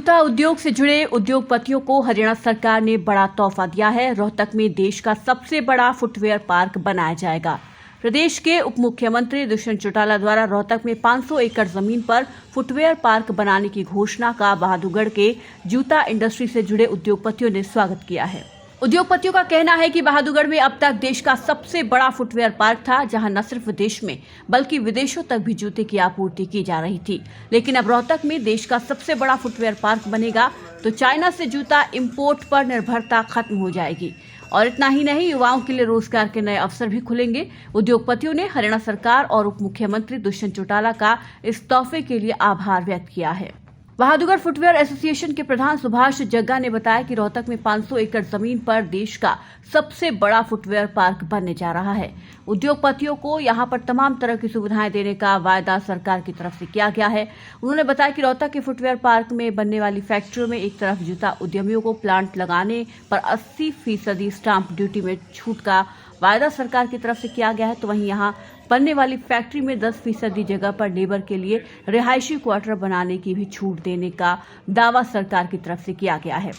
जूता उद्योग से जुड़े उद्योगपतियों को हरियाणा सरकार ने बड़ा तोहफा दिया है। रोहतक में देश का सबसे बड़ा फुटवेयर पार्क बनाया जाएगा। प्रदेश के उप मुख्यमंत्री दुष्यंत चौटाला द्वारा रोहतक में 500 एकड़ जमीन पर फुटवेयर पार्क बनाने की घोषणा का बहादुरगढ़ के जूता इंडस्ट्री से जुड़े उद्योगपतियों ने स्वागत किया है। उद्योगपतियों का कहना है कि बहादुरगढ़ में अब तक देश का सबसे बड़ा फुटवेयर पार्क था, जहां न सिर्फ देश में बल्कि विदेशों तक भी जूते की आपूर्ति की जा रही थी। लेकिन अब रोहतक में देश का सबसे बड़ा फुटवेयर पार्क बनेगा तो चाइना से जूता इंपोर्ट पर निर्भरता खत्म हो जाएगी। और इतना ही नहीं, युवाओं के लिए रोजगार के नए अवसर भी खुलेंगे। उद्योगपतियों ने हरियाणा सरकार और उप मुख्यमंत्री दुष्यंत चौटाला का इस तोहफे के लिए आभार व्यक्त किया है। बहादुरगढ़ फुटवेयर एसोसिएशन के प्रधान सुभाष जग्गा ने बताया कि रोहतक में 500 एकड़ जमीन पर देश का सबसे बड़ा फुटवेयर पार्क बनने जा रहा है। उद्योगपतियों को यहां पर तमाम तरह की सुविधाएं देने का वायदा सरकार की तरफ से किया गया है। उन्होंने बताया कि रोहतक के फुटवेयर पार्क में बनने वाली फैक्ट्रियों में एक तरफ जूता उद्यमियों को प्लांट लगाने पर 80% स्टाम्प ड्यूटी में छूट का वायदा सरकार की तरफ से किया गया है, तो वहीं यहां बनने वाली फैक्ट्री में 10% जगह पर लेबर के लिए रिहायशी क्वार्टर बनाने की भी छूट देने का दावा सरकार की तरफ से किया गया है।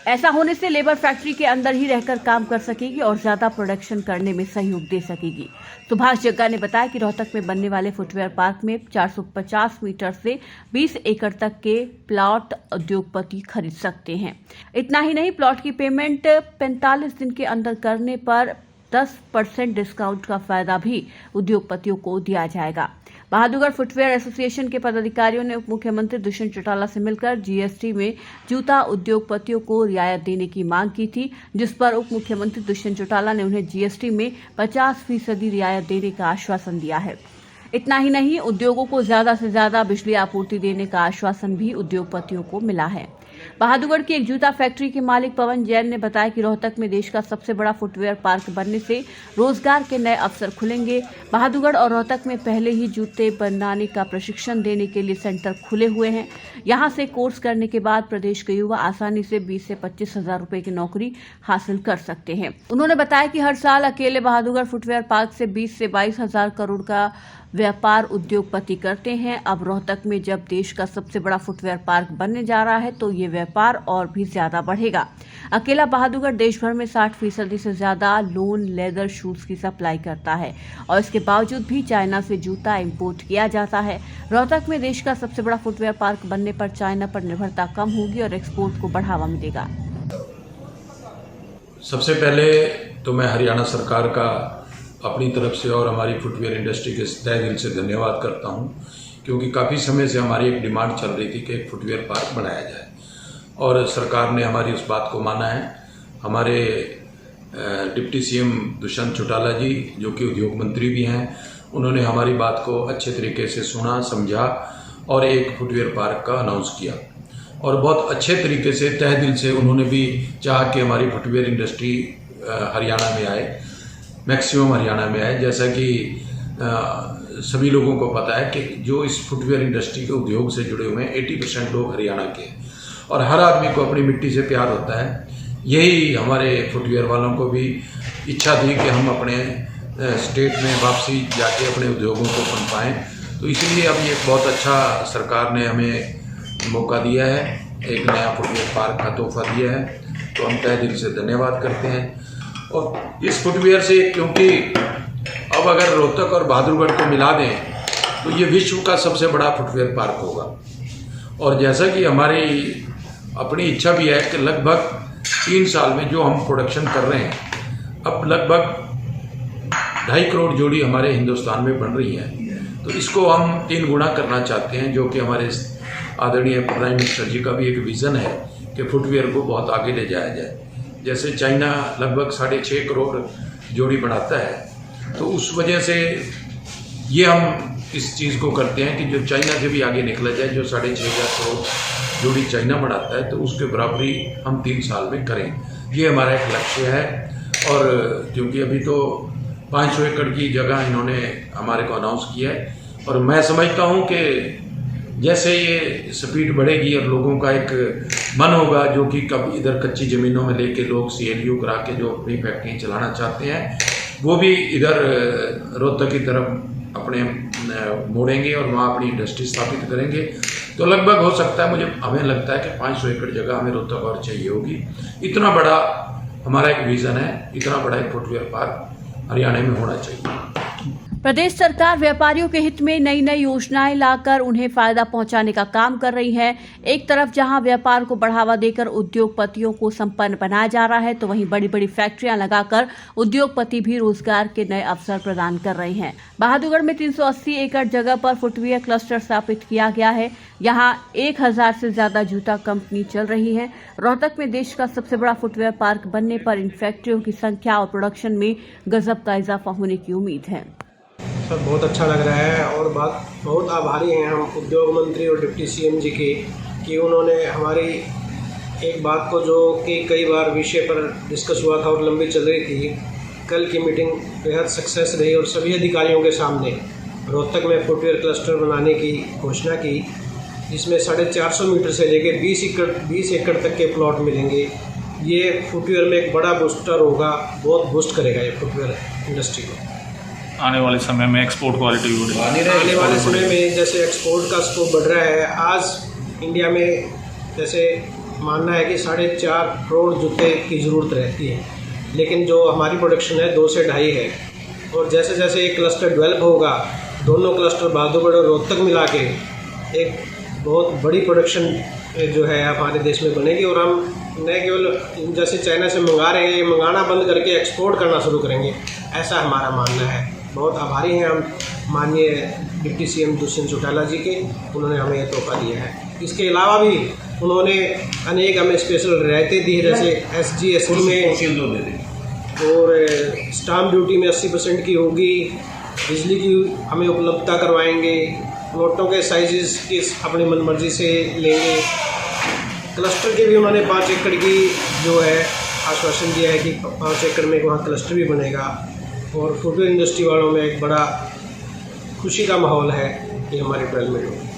ऐसा होने से लेबर फैक्ट्री के अंदर ही रहकर काम कर सकेगी और ज्यादा प्रोडक्शन करने में सहयोग दे सकेगी। सुभाष जग्गा ने बताया कि रोहतक में बनने वाले फुटवेयर पार्क में 450 मीटर से 20 एकड़ तक के प्लॉट उद्योगपति खरीद सकते हैं। इतना ही नहीं, प्लॉट की पेमेंट 45 दिन के अंदर करने पर 10% डिस्काउंट का फायदा भी उद्योगपतियों को दिया जाएगा। बहादुरगढ़ फुटवेयर एसोसिएशन के पदाधिकारियों ने उप मुख्यमंत्री दुष्यंत चौटाला से मिलकर जीएसटी में जूता उद्योगपतियों को रियायत देने की मांग की थी, जिस पर उप मुख्यमंत्री दुष्यंत चौटाला ने उन्हें जीएसटी में 50% रियायत देने का आश्वासन दिया है। इतना ही नहीं, उद्योगों को ज्यादा से ज्यादा बिजली आपूर्ति देने का आश्वासन भी उद्योगपतियों को मिला है। बहादुरगढ़ की एक जूता फैक्ट्री के मालिक पवन जैन ने बताया कि रोहतक में देश का सबसे बड़ा फुटवेयर पार्क बनने से रोजगार के नए अवसर खुलेंगे। बहादुरगढ़ और रोहतक में पहले ही जूते बनाने का प्रशिक्षण देने के लिए सेंटर खुले हुए हैं। यहां से कोर्स करने के बाद प्रदेश के युवा आसानी से 20 से 25 हजार रुपए की नौकरी हासिल कर सकते हैं। उन्होंने बताया कि हर साल अकेले बहादुरगढ़ फुटवेयर पार्क से 20 से 22 हजार करोड़ का व्यापार उद्योगपति करते हैं। अब रोहतक में जब देश का सबसे बड़ा फुटवेयर पार्क बनने जा रहा है तो ये व्यापार और भी ज्यादा बढ़ेगा। अकेला बहादुरगढ़ देश भर में 60% से ज्यादा लोन लेदर शूज की सप्लाई करता है और इसके बावजूद भी चाइना से जूता इंपोर्ट किया जाता है। रोहतक में देश का सबसे बड़ा फुटवेयर पार्क बनने पर चाइना पर निर्भरता कम होगी और एक्सपोर्ट को बढ़ावा मिलेगा। सबसे पहले तो मैं हरियाणा सरकार का अपनी तरफ से और हमारी फुटवेयर इंडस्ट्री के तहे दिल से धन्यवाद करता हूं, क्योंकि काफ़ी समय से हमारी एक डिमांड चल रही थी कि एक फुटवेयर पार्क बनाया जाए और सरकार ने हमारी उस बात को माना है। हमारे डिप्टी सीएम दुष्यंत चौटाला जी, जो कि उद्योग मंत्री भी हैं, उन्होंने हमारी बात को अच्छे तरीके से सुना, समझा और एक फुटवेयर पार्क का अनाउंस किया और बहुत अच्छे तरीके से तहे दिल से उन्होंने भी चाहा कि हमारी फुटवेयर इंडस्ट्री हरियाणा में आए, मैक्सिमम हरियाणा में आए। जैसा कि सभी लोगों को पता है कि जो इस फुटवेयर इंडस्ट्री के उद्योग से जुड़े हुए हैं 80% लोग हरियाणा के हैं और हर आदमी को अपनी मिट्टी से प्यार होता है। यही हमारे फुटवेयर वालों को भी इच्छा थी कि हम अपने स्टेट में वापसी जाके अपने उद्योगों को पनपाएं, तो इसलिए अब ये बहुत अच्छा सरकार ने हमें मौका दिया है, एक नया फुटवेयर पार्क का तोहफा दिया है, तो हम तहे दिल से धन्यवाद करते हैं। और इस फुटवेयर से, क्योंकि अब अगर रोहतक और बहादुरगढ़ को मिला दें तो ये विश्व का सबसे बड़ा फुटवेयर पार्क होगा। और जैसा कि हमारी अपनी इच्छा भी है कि लगभग 3 साल में जो हम प्रोडक्शन कर रहे हैं, अब लगभग 2.5 करोड़ जोड़ी हमारे हिंदुस्तान में बन रही है, तो इसको हम 3 गुना करना चाहते हैं, जो कि हमारे आदरणीय प्राइम मिनिस्टर जी का भी एक विज़न है कि फुटवेयर को बहुत आगे ले जाया जाए। जैसे चाइना लगभग 6.5 करोड़ जोड़ी बनाता है, तो उस वजह से ये हम इस चीज़ को करते हैं कि जो चाइना से भी आगे निकला जाए। जो 6,500 करोड़ जोड़ी चाइना बनाता है, तो उसके बराबरी हम 3 साल में करें, ये हमारा एक लक्ष्य है। और क्योंकि अभी तो 500 एकड़ की जगह इन्होंने हमारे को अनाउंस किया है और मैं समझता हूँ कि जैसे ये स्पीड बढ़ेगी और लोगों का एक मन होगा, जो कि कब इधर कच्ची ज़मीनों में लेके लोग CLU करा के जो अपनी फैक्ट्री चलाना चाहते हैं, वो भी इधर रोहतक की तरफ अपने मोड़ेंगे और वहाँ अपनी इंडस्ट्री स्थापित करेंगे। तो लगभग हो सकता है, हमें लगता है कि 500 एकड़ जगह हमें रोहतक और चाहिए होगी। इतना बड़ा हमारा एक विजन है, इतना बड़ा एक फुटवेयर पार्क हरियाणा में होना चाहिए। प्रदेश सरकार व्यापारियों के हित में नई नई योजनाएं लाकर उन्हें फायदा पहुंचाने का काम कर रही है। एक तरफ जहां व्यापार को बढ़ावा देकर उद्योगपतियों को संपन्न बनाया जा रहा है, तो वहीं बड़ी बड़ी फैक्ट्रियां लगाकर उद्योगपति भी रोजगार के नए अवसर प्रदान कर रहे हैं। बहादुरगढ़ में 380 एकड़ जगह पर फुटवियर क्लस्टर स्थापित किया गया है। यहाँ 1000 से ज्यादा जूता कंपनी चल रही है। रोहतक में देश का सबसे बड़ा फुटवेयर पार्क बनने पर इन फैक्ट्रियों की संख्या और प्रोडक्शन में गजब का इजाफा होने की उम्मीद है। सर बहुत अच्छा लग रहा है और बहुत आभारी हैं हम उद्योग मंत्री और डिप्टी सीएम जी के कि उन्होंने हमारी एक बात को, जो कि कई बार विषय पर डिस्कस हुआ था और लंबी चल रही थी, कल की मीटिंग बेहद सक्सेस रही और सभी अधिकारियों के सामने रोहतक में फुटवेयर क्लस्टर बनाने की घोषणा की, जिसमें 450 मीटर से लेकर 20 एकड़ तक के प्लॉट मिलेंगे। ये फुटवेयर में एक बड़ा बूस्टर होगा, बहुत बूस्ट करेगा ये फुटवेयर इंडस्ट्री को। आने वाले समय में एक्सपोर्ट क्वालिटी आने वाले समय में जैसे एक्सपोर्ट का स्कोप बढ़ रहा है। आज इंडिया में जैसे मानना है कि 4.5 करोड़ जूते की ज़रूरत रहती है, लेकिन जो हमारी प्रोडक्शन है 2 से 2.5 है। और जैसे जैसे एक क्लस्टर डेवलप होगा, दोनों क्लस्टर बहादुरगढ़ और रोहतक मिला के एक बहुत बड़ी प्रोडक्शन जो है हमारे देश में बनेगी। और हम न केवल जैसे चाइना से मंगा रहे हैं, ये मंगाना बंद करके एक्सपोर्ट करना शुरू करेंगे, ऐसा हमारा मानना है। बहुत आभारी हैं हम माननीय डिप्टी सीएम दुष्यंत चौटाला जी के, उन्होंने हमें ये तोहफा दिया है। इसके अलावा भी उन्होंने अनेक हमें स्पेशल रियायतें दी है, जैसे SG ST में और स्टाम्प ड्यूटी में 80% की होगी, बिजली की हमें उपलब्धता करवाएंगे, प्लॉटों के साइजेस की अपनी मनमर्जी से लेंगे। क्लस्टर के भी उन्होंने 5 एकड़ की जो है आश्वासन दिया है कि 5 एकड़ में वहाँ क्लस्टर भी बनेगा। और फुटवेयर इंडस्ट्री वालों में एक बड़ा खुशी का माहौल है कि हमारी डेवलपमेंट हो।